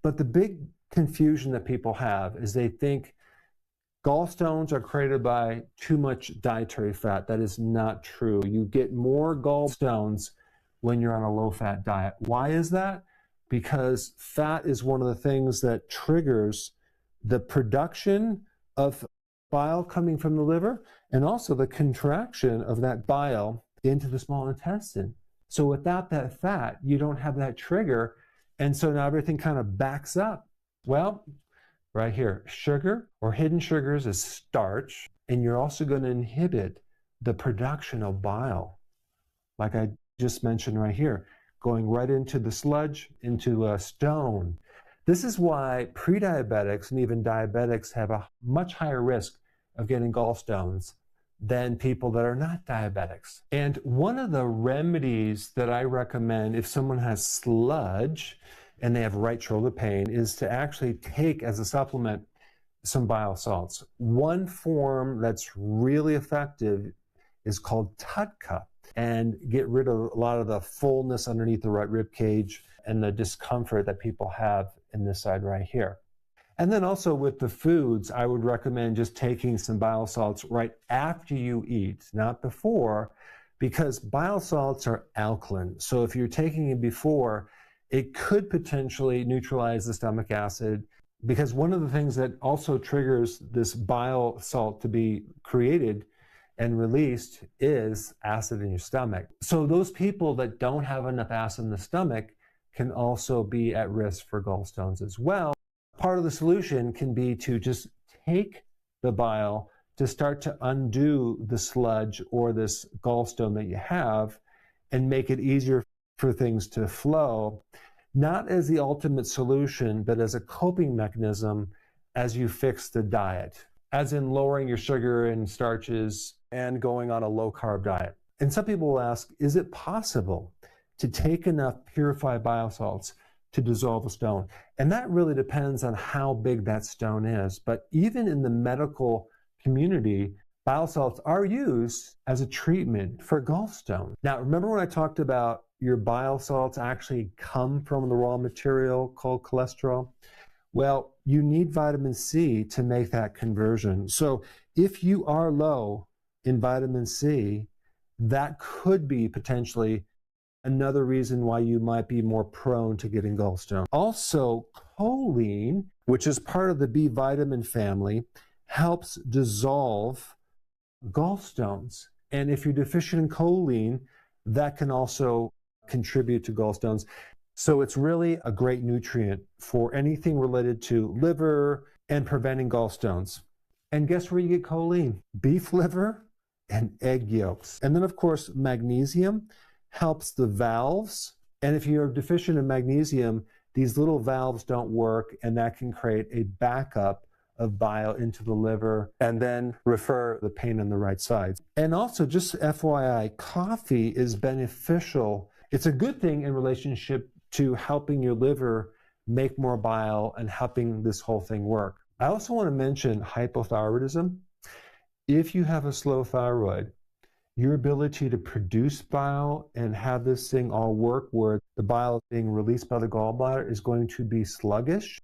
But the big confusion that people have is they think gallstones are created by too much dietary fat. That is not true. You get more gallstones when you're on a low-fat diet. Why is that? Because fat is one of the things that triggers the production of bile coming from the liver and also the contraction of that bile into the small intestine. So without that fat, you don't have that trigger, and so now everything kind of backs up. Well, right here, sugar or hidden sugars is starch, and you're also going to inhibit the production of bile, like I just mentioned right here, going right into the sludge, into a stone. This is why pre-diabetics and even diabetics have a much higher risk of getting gallstones than people that are not diabetics. And one of the remedies that I recommend if someone has sludge and they have right shoulder pain is to actually take as a supplement some bile salts. One form that's really effective is called Ttetcka, and get rid of a lot of the fullness underneath the right rib cage and the discomfort that people have in this side right here. And then also with the foods, I would recommend just taking some bile salts right after you eat, not before, because bile salts are alkaline. So if you're taking it before, it could potentially neutralize the stomach acid, because one of the things that also triggers this bile salt to be created and released is acid in your stomach. So those people that don't have enough acid in the stomach can also be at risk for gallstones as well. Part of the solution can be to just take the bile to start to undo the sludge or this gallstone that you have and make it easier for things to flow, not as the ultimate solution, but as a coping mechanism as you fix the diet, as in lowering your sugar and starches and going on a low-carb diet. And some people will ask, is it possible to take enough purified bile salts to dissolve a stone? And that really depends on how big that stone is. But even in the medical community, bile salts are used as a treatment for gallstones. Now, remember when I talked about your bile salts actually come from the raw material called cholesterol? Well, you need vitamin C to make that conversion. So if you are low in vitamin C, that could be potentially another reason why you might be more prone to getting gallstones. Also, choline, which is part of the B vitamin family, helps dissolve gallstones. And if you're deficient in choline, that can also contribute to gallstones. So it's really a great nutrient for anything related to liver and preventing gallstones. And guess where you get choline? Beef liver and egg yolks. And then, of course, magnesium helps the valves. And if you're deficient in magnesium, these little valves don't work, and that can create a backup of bile into the liver and then refer the pain on the right side. And also, just FYI, coffee is beneficial. It's a good thing in relationship to helping your liver make more bile and helping this whole thing work. I also want to mention hypothyroidism. If you have a slow thyroid, your ability to produce bile and have this thing all work where the bile being released by the gallbladder is going to be sluggish.